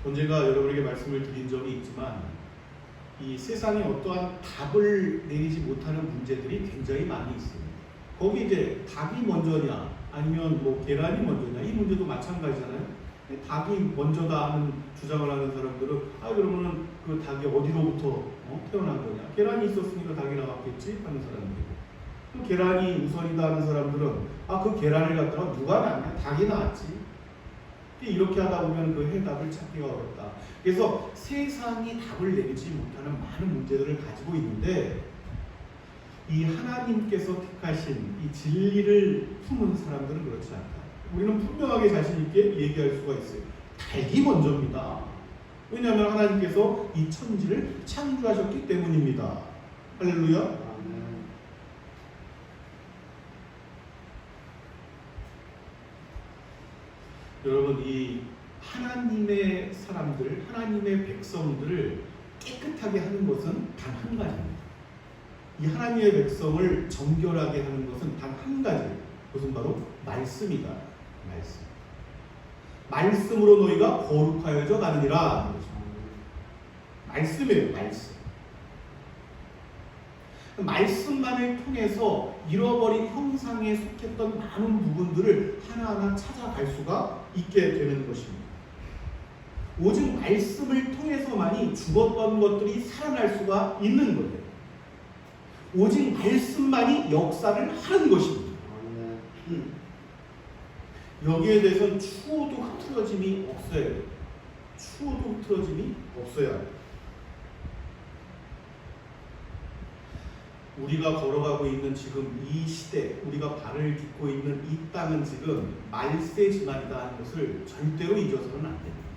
언젠가 여러분에게 말씀을 드린 적이 있지만 이 세상에 어떠한 답을 내리지 못하는 문제들이 굉장히 많이 있습니다. 거기 이제 닭이 먼저냐 아니면 뭐 계란이 먼저냐 이 문제도 마찬가지잖아요. 닭이 먼저다 하는 주장을 하는 사람들은 그러면은 그 닭이 어디로부터 태어난 거냐, 계란이 있었으니까 닭이 나왔겠지 하는 사람들이고, 또 계란이 우선이다 하는 사람들은 그 계란을 갖다가 누가 낳냐, 닭이 낳았지. 이렇게 하다 보면 그 해답을 찾기가 어렵다. 그래서 세상이 답을 내리지 못하는 많은 문제들을 가지고 있는데 이 하나님께서 택하신 이 진리를 품은 사람들은 그렇지 않다. 우리는 분명하게 자신 있게 얘기할 수가 있어요. 닭이 먼저입니다. 왜냐하면 하나님께서 이 천지를 창조하셨기 때문입니다. 할렐루야. 여러분, 이 하나님의 사람들, 하나님의 백성들을 깨끗하게 하는 것은 단 한 가지입니다. 이 하나님의 백성을 정결하게 하는 것은 단 한 가지. 그것은 바로 말씀이다. 말씀으로 너희가 거룩하여져 가느니라. 말씀이에요. 말씀만을 통해서 잃어버린 형상에 속했던 많은 부분들을 하나하나 찾아갈 수가 있게 되는 것입니다. 오직 말씀을 통해서만이 죽었던 것들이 살아날 수가 있는 거예요. 오직 말씀만이 역사를 하는 것입니다. 여기에 대해서는 추호도 흐트러짐이 없어야 돼요. 추호도 흐트러짐이 없어야 해요. 우리가 걸어가고 있는 지금 이 시대, 우리가 발을 딛고 있는 이 땅은 지금 말세지만이다 하는 것을 절대로 잊어서는 안 됩니다.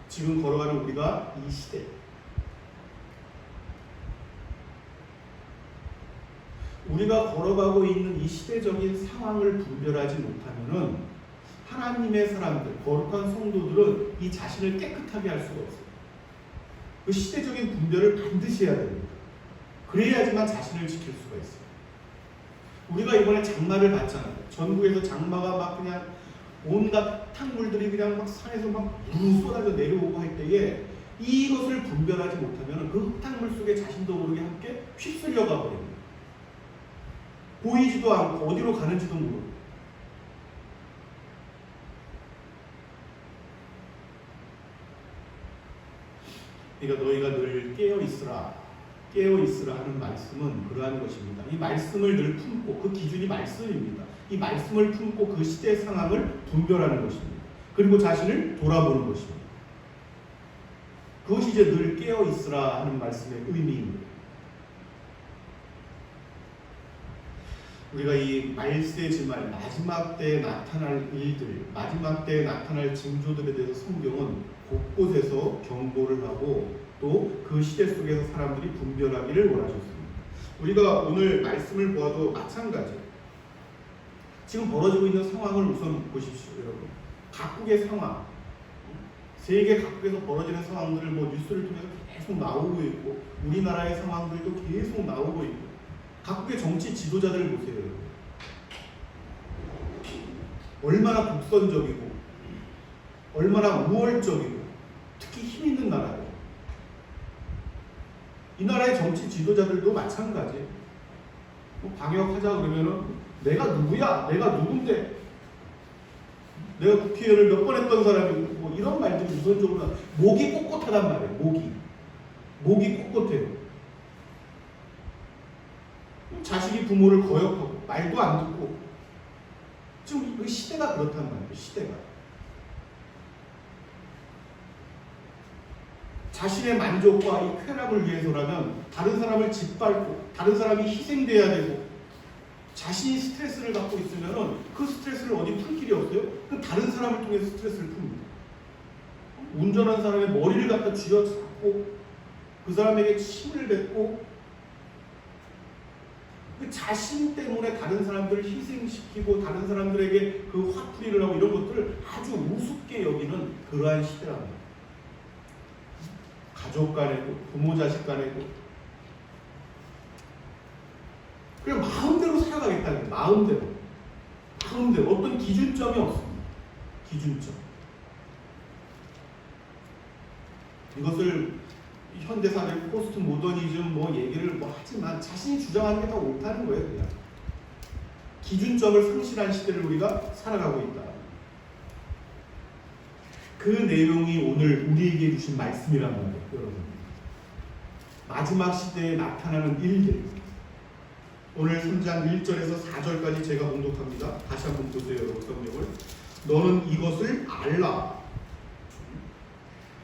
지금 걸어가는 우리가 이 시대, 우리가 걸어가고 있는 이 시대적인 상황을 분별하지 못하면은 하나님의 사람들, 거룩한 성도들은 이 자신을 깨끗하게 할 수가 없어요. 그 시대적인 분별을 반드시 해야 됩니다. 그래야지만 자신을 지킬 수가 있어요. 우리가 이번에 장마를 봤잖아요. 전국에서 장마가 막 그냥 온갖 흙탕물들이 그냥 막 산에서 막 물 쏟아져 내려오고 할 때에 이것을 분별하지 못하면 그 흙탕물 속에 자신도 모르게 함께 휩쓸려 가버립니다. 보이지도 않고 어디로 가는지도 모르고. 그러니까 너희가 늘 깨어있으라 하는 말씀은 그러한 것입니다. 이 말씀을 늘 품고, 그 기준이 말씀입니다. 이 말씀을 품고 그 시대 상황을 분별하는 것입니다. 그리고 자신을 돌아보는 것입니다. 그것이 이제 늘 깨어있으라 하는 말씀의 의미입니다. 우리가 이 말세지말, 마지막 때에 나타날 일들, 마지막 때에 나타날 징조들에 대해서 성경은 곳곳에서 경고를 하고 또 그 시대 속에서 사람들이 분별하기를 원하셨습니다. 우리가 오늘 말씀을 보아도 마찬가지예요. 지금 벌어지고 있는 상황을 우선 보십시오, 여러분. 각국의 상황, 세계 각국에서 벌어지는 상황들을 뉴스를 통해서 계속 나오고 있고, 우리나라의 상황들도 계속 나오고 있고, 각국의 정치 지도자들을 보세요, 여러분. 얼마나 독선적이고, 얼마나 우월적이고, 특히 힘 있는 나라예요. 이 나라의 정치 지도자들도 마찬가지예요. 방역하자 그러면은 내가 누구야? 내가 누군데? 내가 국회의원을 몇 번 했던 사람이고, 이런 말들이 우선적으로 목이 꼿꼿하단 말이에요. 목이 꼿꼿해요. 자식이 부모를 거역하고 말도 안 듣고, 지금 이 시대가 그렇단 말이에요. 시대가. 자신의 만족과 이 쾌락을 위해서라면 다른 사람을 짓밟고 다른 사람이 희생돼야 되고, 자신이 스트레스를 갖고 있으면 그 스트레스를 어디 풀 길이 없어요? 그 다른 사람을 통해서 스트레스를 풉니다. 운전한 사람의 머리를 갖다 쥐어잡고 그 사람에게 침을 뱉고, 그 자신 때문에 다른 사람들을 희생시키고 다른 사람들에게 그 화풀이를 하고 이런 것들을 아주 우습게 여기는 그러한 시대랍니다. 가족 간에도, 부모 자식 간에도 그냥 마음대로 살아가겠다는 거예요. 마음대로 어떤 기준점이 없습니다. 기준점. 이것을 현대사회 포스트 모더니즘 뭐 얘기를 뭐 하지만 자신이 주장하는 게 더 옳다는 거예요. 그냥 기준점을 상실한 시대를 우리가 살아가고 있다. 그 내용이 오늘 우리에게 주신 말씀이란 말이에요, 여러분. 마지막 시대에 나타나는 일들. 오늘 3장 1절에서 4절까지 제가 봉독합니다. 다시 한번 보세요, 여러분 성경을. 너는 이것을 알라.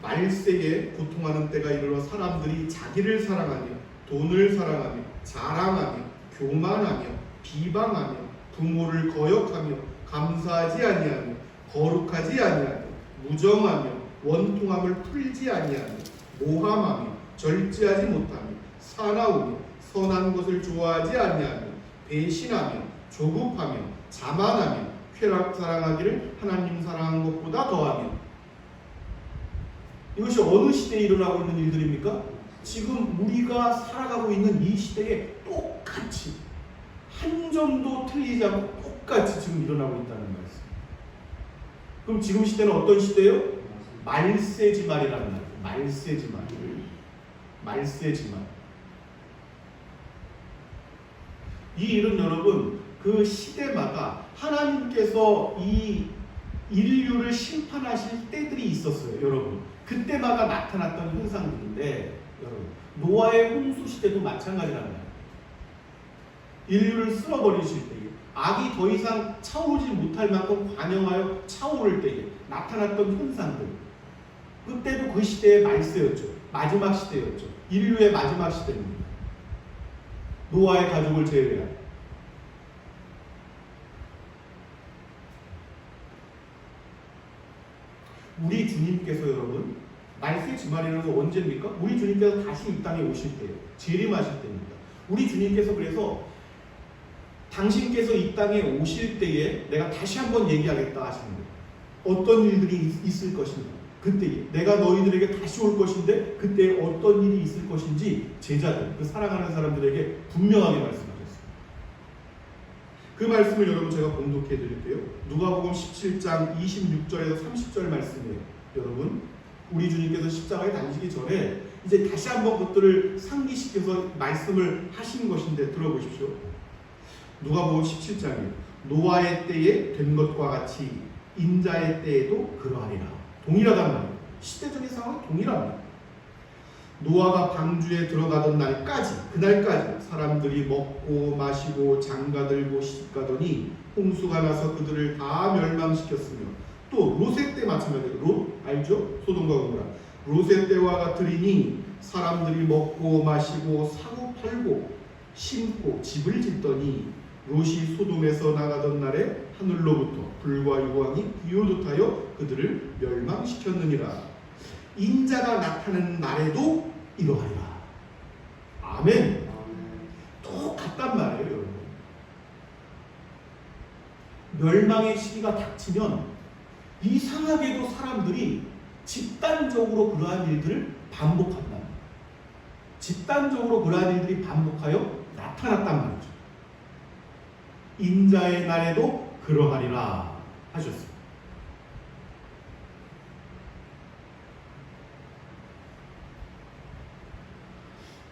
말세에 고통하는 때가 이르러 사람들이 자기를 사랑하며 돈을 사랑하며 자랑하며 교만하며 비방하며 부모를 거역하며 감사하지 아니하며 거룩하지 아니하며 무정하며 원통함을 풀지 아니하며 모함하며 절제하지 못하며 사나우며 선한 것을 좋아하지 아니하며 배신하며 조급하며 자만하며 쾌락 사랑하기를 하나님 사랑한 것보다 더하며. 이것이 어느 시대에 일어나고 있는 일들입니까? 지금 우리가 살아가고 있는 이 시대에 똑같이 한 점도 틀리지 않고 똑같이 지금 일어나고 있다는 말씀. 그럼 지금 시대는 어떤 시대예요? 말세지말이라는 말이에요. 말세지말. 말세지말. 이 일은 여러분 그 시대마다 하나님께서 이 인류를 심판하실 때들이 있었어요. 여러분 그때마다 나타났던 현상들인데, 여러분 노아의 홍수 시대도 마찬가지란 말이에요. 인류를 쓸어버리실 때에 악이 더 이상 차오르지 못할 만큼 관영하여 차오를 때에 나타났던 현상들, 그때도 그 시대의 말세였죠. 마지막 시대였죠. 인류의 마지막 시대입니다. 노아의 가족을 제외한. 우리 주님께서 여러분 말세 지말이라는 건 언제입니까? 우리 주님께서 다시 이 땅에 오실 때예요. 재림하실 때입니다. 우리 주님께서 그래서 당신께서 이 땅에 오실 때에 내가 다시 한번 얘기하겠다 하시는 거예요. 어떤 일들이 있을 것인가. 그때에 내가 너희들에게 다시 올 것인데 그때 어떤 일이 있을 것인지 제자들, 그 사랑하는 사람들에게 분명하게 말씀하셨어요. 그 말씀을 여러분 제가 봉독해 드릴게요. 누가복음 17장 26절에서 30절 말씀이에요. 여러분 우리 주님께서 십자가에 달리시기 전에 이제 다시 한번 그것들을 상기시켜서 말씀을 하신 것인데 들어보십시오. 누가복음 17장에 노아의 때에 된 것과 같이 인자의 때에도 그러하리라. 동일하단 말이에요. 시대적인 상황이 동일합니다. 노아가 방주에 들어가던 날까지, 그날까지 사람들이 먹고 마시고 장가들고 시집가더니 홍수가 나서 그들을 다 멸망시켰으며, 또 롯의 때 마찬가지로 롯 알죠? 소돔과 고모라. 롯의 때와 같으리니 사람들이 먹고 마시고 사고 팔고 심고 집을 짓더니 롯이 소돔에서 나가던 날에 하늘로부터 불과 유황이 비오듯하여 그들을 멸망시켰느니라. 인자가 나타나는 날에도 이러하리라. 아멘. 똑같단 말이에요, 여러분. 멸망의 시기가 닥치면 이상하게도 사람들이 집단적으로 그러한 일들을 반복한다. 집단적으로 그러한 일들이 반복하여 나타났단 말이죠. 인자의 날에도 그러하리라 하셨습니다.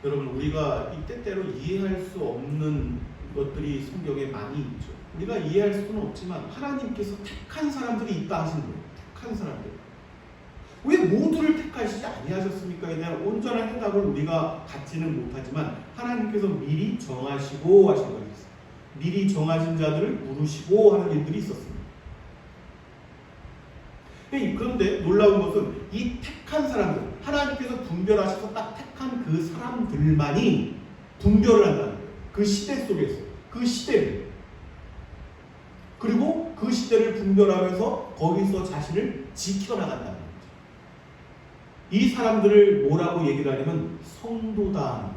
여러분 우리가 이 때때로 이해할 수 없는 것들이 성경에 많이 있죠. 우리가 이해할 수는 없지만 하나님께서 택한 사람들이 있다 하신 거예요. 택한 사람들. 왜 모두를 택하시지 아니하셨습니까에 대한 온전한 해답을 우리가 갖지는 못하지만 하나님께서 미리 정하시고 하신 것이 있어요. 미리 정하신 자들을 부르시고 하는 일들이 있었습니다. 그런데 놀라운 것은 이 택한 사람들, 하나님께서 분별하셔서 딱 택한 그 사람들만이 분별을 한다는 거예요. 그 시대 속에서, 그 시대를. 그리고 그 시대를 분별하면서 거기서 자신을 지켜나간다는 거죠. 이 사람들을 뭐라고 얘기를 하냐면 성도다,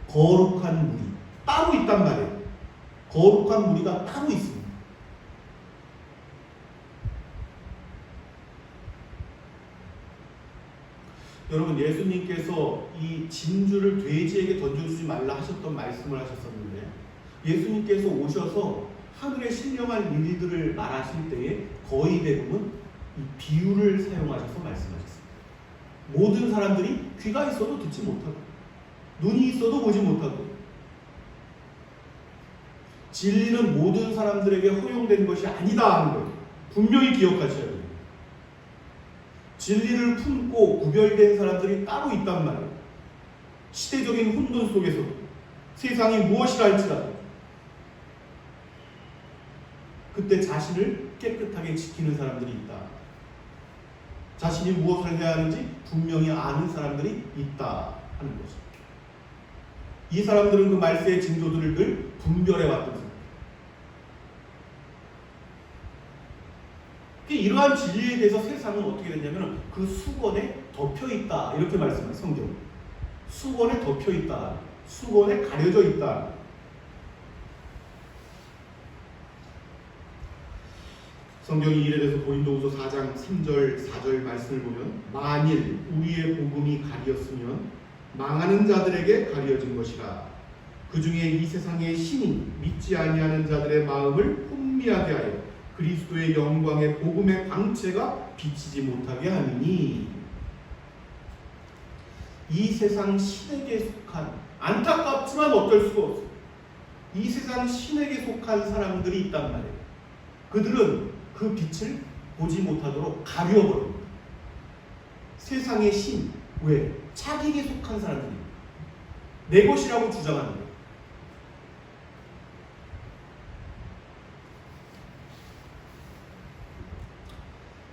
거룩한 무리. 따로 있단 말이에요. 거룩한 무리가 따로 있습니다. 여러분 예수님께서 이 진주를 돼지에게 던져주지 말라 하셨던 말씀을 하셨었는데, 예수님께서 오셔서 하늘에 신령한 일들을 말하실 때에 거의 대부분 이 비유를 사용하셔서 말씀하셨습니다. 모든 사람들이 귀가 있어도 듣지 못하고 눈이 있어도 보지 못하고 진리는 모든 사람들에게 허용된 것이 아니다 하는 거예요. 분명히 기억하셔야 돼요. 진리를 품고 구별된 사람들이 따로 있단 말이에요. 시대적인 혼돈 속에서도 세상이 무엇이라 할지라도 그때 자신을 깨끗하게 지키는 사람들이 있다. 자신이 무엇을 해야 하는지 분명히 아는 사람들이 있다 하는 것입니다. 이 사람들은 그 말세의 징조들을 늘 분별해 왔던 사람들. 이러한 진리에 대해서 세상은 어떻게 됐냐면 그 수건에 덮여 있다 이렇게 말씀해요. 성경. 수건에 덮여 있다. 수건에 가려져 있다. 성경이 이래 돼서 고린도후서 4장 3절 4절 말씀을 보면 만일 우리의 복음이 가리었으면 망하는 자들에게 가려진 것이라. 그 중에 이 세상의 신이 믿지 아니하는 자들의 마음을 혼미하게 하여 그리스도의 영광의 복음의 광채가 비치지 못하게 하느니. 이 세상 신에게 속한, 안타깝지만 어쩔 수가 없어요. 이 세상 신에게 속한 사람들이 있단 말이에요. 그들은 그 빛을 보지 못하도록 가려버립니다. 세상의 신, 왜? 자기에게 속한 사람들이에요. 내 것이라고 주장하는 거예요.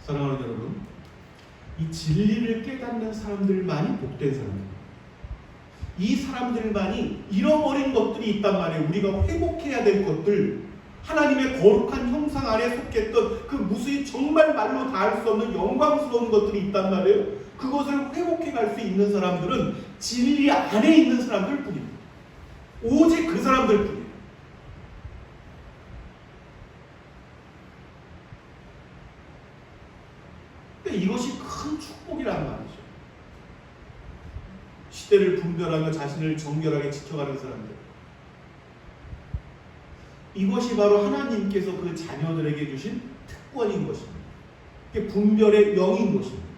사랑하는 여러분, 이 진리를 깨닫는 사람들만이 복된 사람들입니다. 이 사람들만이 잃어버린 것들이 있단 말이에요. 우리가 회복해야 될 것들, 하나님의 거룩한 형상 아래 속했던 그 무수히 정말 말로 닿을 수 없는 영광스러운 것들이 있단 말이에요. 그것을 회복해 갈 수 있는 사람들은 진리 안에 있는 사람들 뿐입니다. 오직 그 사람들 뿐이에요. 이것이 큰 축복이란 말이죠. 시대를 분별하며 자신을 정결하게 지켜가는 사람들. 이것이 바로 하나님께서 그 자녀들에게 주신 특권인 것입니다. 이게 분별의 영인 것입니다.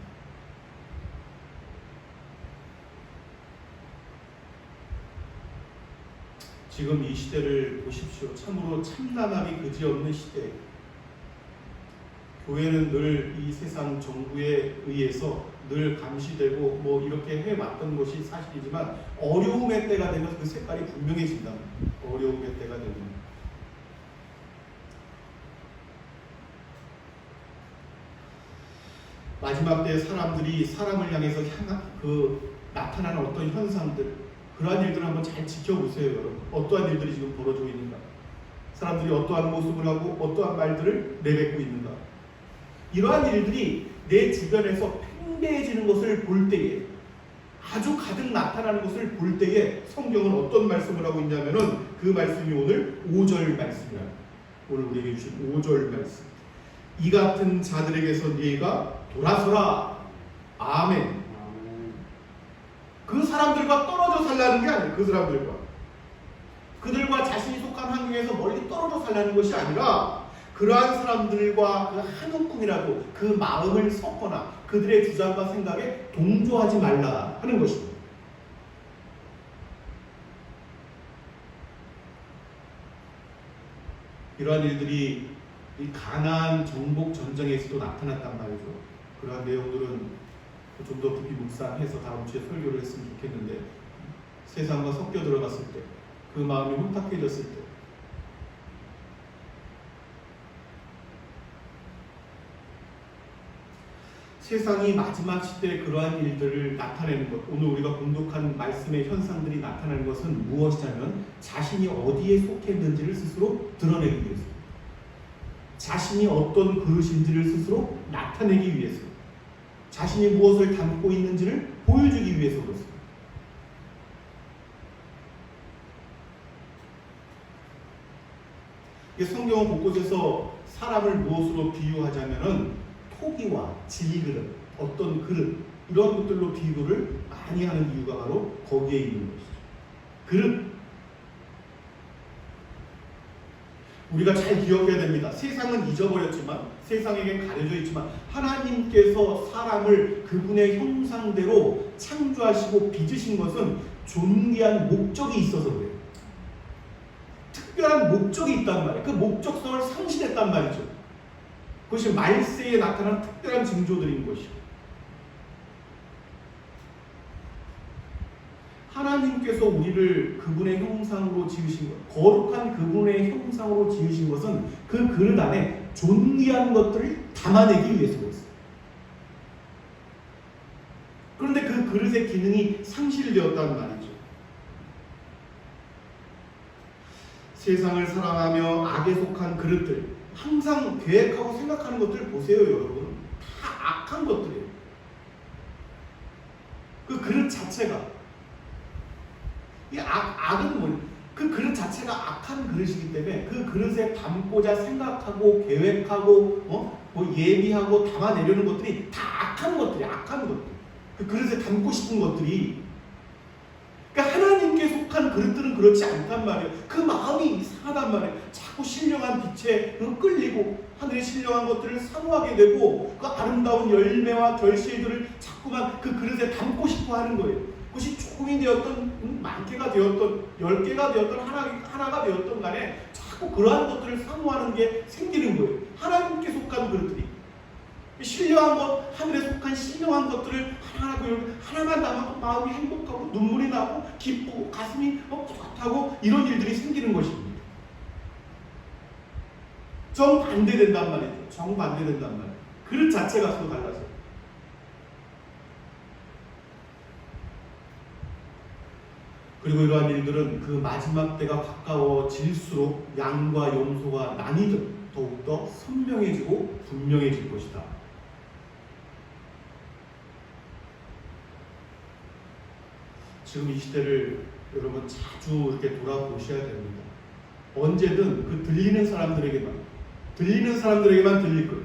지금 이 시대를 보십시오. 참으로 참담함이 그지없는 시대. 교회는 늘 이 세상 정부에 의해서 늘 감시되고 뭐 이렇게 해왔던 것이 사실이지만 어려움의 때가 되면 그 색깔이 분명해진다. 어려움의 때가 되면. 마지막 때 사람들이 사람을 향해서 나타나는 어떤 현상들, 그러한 일들을 한번 잘 지켜보세요, 여러분. 어떠한 일들이 지금 벌어지고 있는가? 사람들이 어떠한 모습을 하고 어떠한 말들을 내뱉고 있는가? 이러한 일들이 내 주변에서 팽배해지는 것을 볼 때에, 아주 가득 나타나는 것을 볼 때에 성경은 어떤 말씀을 하고 있냐면은 그 말씀이 오늘 5절 말씀이야. 오늘 우리에게 주신 5절 말씀. 이 같은 자들에게서 네가 돌아서라. 아멘. 그 사람들과 떨어져 살라는 게 아니에요. 그 사람들과. 그들과 자신이 속한 환경에서 멀리 떨어져 살라는 것이 아니라 그러한 사람들과 그 한 움큼이라도 그 마음을 섞거나 그들의 주장과 생각에 동조하지 말라 하는 것입니다. 이러한 일들이 이 가나안 정복 전쟁에서도 나타났단 말이죠. 그러한 내용들은 좀 더 깊이 묵상해서 다음 주에 설교를 했으면 좋겠는데, 세상과 섞여 들어갔을 때, 그 마음이 혼탁해졌을 때, 세상이 마지막 시대에 그러한 일들을 나타내는 것, 오늘 우리가 공독한 말씀의 현상들이 나타나는 것은 무엇이냐면 자신이 어디에 속했는지를 스스로 드러내기 위해서, 자신이 어떤 그릇인지를 스스로 나타내기 위해서, 자신이 무엇을 담고 있는지를 보여주기 위해서 그렇습니다. 성경은 곳곳에서 사람을 무엇으로 비유하자면은 토기와 질그릇, 어떤 그릇, 이런 것들로 비유를 많이 하는 이유가 바로 거기에 있는 것이죠. 그릇. 우리가 잘 기억해야 됩니다. 세상은 잊어버렸지만, 세상에게 가려져 있지만 하나님께서 사람을 그분의 형상대로 창조하시고 빚으신 것은 존귀한 목적이 있어서 그래요. 특별한 목적이 있단 말이에요. 그 목적성을 상실했단 말이죠. 그것이 말세에 나타난 특별한 징조들인 것이고, 하나님께서 우리를 그분의 형상으로 지으신 것, 거룩한 그분의 형상으로 지으신 것은 그 그릇 안에 존귀한 것들을 담아내기 위해서 그랬어요. 그런데 그 그릇의 기능이 상실되었단 말이죠. 세상을 사랑하며 악에 속한 그릇들, 항상 계획하고 생각하는 것들 보세요, 여러분. 다 악한 것들이에요. 그 그릇 자체가, 이 악은 뭐예요? 그 그릇 자체가 악한 그릇이기 때문에 그 그릇에 담고자 생각하고 계획하고 뭐 예비하고 담아내려는 것들이 다 악한 것들이, 악한 것들. 그 그릇에 담고 싶은 것들이. 그러니까 하나님께 속한 그릇들은 그렇지 않단 말이에요. 그 마음이 이상하단 말이에요. 자꾸 신령한 빛에 끌리고 하늘의 신령한 것들을 사모하게 되고 그 아름다운 열매와 결실들을 자꾸만 그 그릇에 담고 싶어 하는 거예요. 그것이 조금이 되었던, 많게가 되었던, 10개가 되었던, 하나가 되었던 간에 자꾸 그러한 것들을 사모하는 게 생기는 거예요. 하나님께 속한 그릇들이. 신령한 것, 하늘에 속한 신령한 것들을 하나만 담아도 마음이 행복하고 눈물이 나고 기쁘고 가슴이 뿌듯하고 이런 일들이 생기는 것입니다. 정반대된단 말이죠. 정반대된단 말이에요. 그릇 자체가 서로 달라져요. 그리고 이러한 일들은 그 마지막 때가 가까워질수록 양과 염소가 나뉘듯 더욱더 선명해지고 분명해질 것이다. 지금 이 시대를 여러분 자주 이렇게 돌아보셔야 됩니다. 언제든 그 들리는 사람들에게만 들릴 거예요.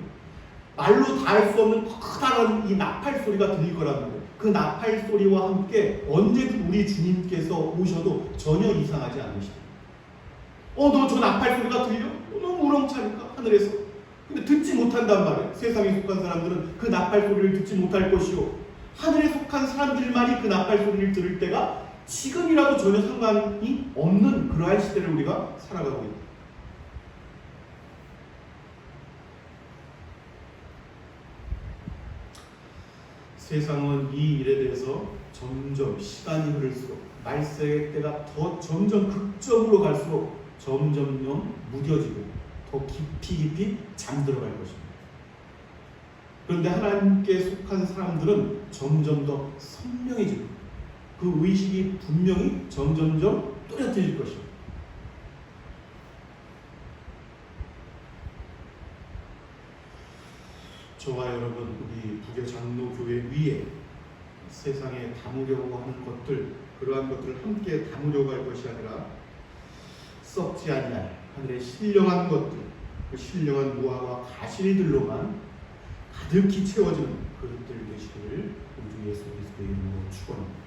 말로 다 할 수 없는 커다란 이 나팔 소리가 들릴 거란 말이에요. 그 나팔 소리와 함께 언제든 우리 주님께서 오셔도 전혀 이상하지 않으시다. 너 저 나팔 소리가 들려? 너무 우렁차니까 하늘에서. 근데 듣지 못한단 말이에요. 세상에 속한 사람들은 그 나팔 소리를 듣지 못할 것이요, 하늘에 속한 사람들만이 그 나팔 소리를 들을 때가 지금이라도 전혀 상관이 없는 그러한 시대를 우리가 살아가고 있다. 세상은 이 일에 대해서 점점 시간이 흐를수록, 말세의 때가 더 점점 극점으로 갈수록 점점점 무뎌지고 더 깊이 잠들어갈 것입니다. 그런데 하나님께 속한 사람들은 점점 더 선명해지고 그 의식이 분명히 점점점 또렷해질 것입니다. 저와 여러분, 우리 부교 장로교회 위에 세상에 담으려고 하는 것들, 그러한 것들을 함께 담으려고 할 것이 아니라 썩지 아니할 하늘의 신령한 것들, 그 신령한 무화과 가실들로만 가득히 채워지는 그릇들 되시기를 우리 주 예수 그리스도의 이름으로 축원합니다.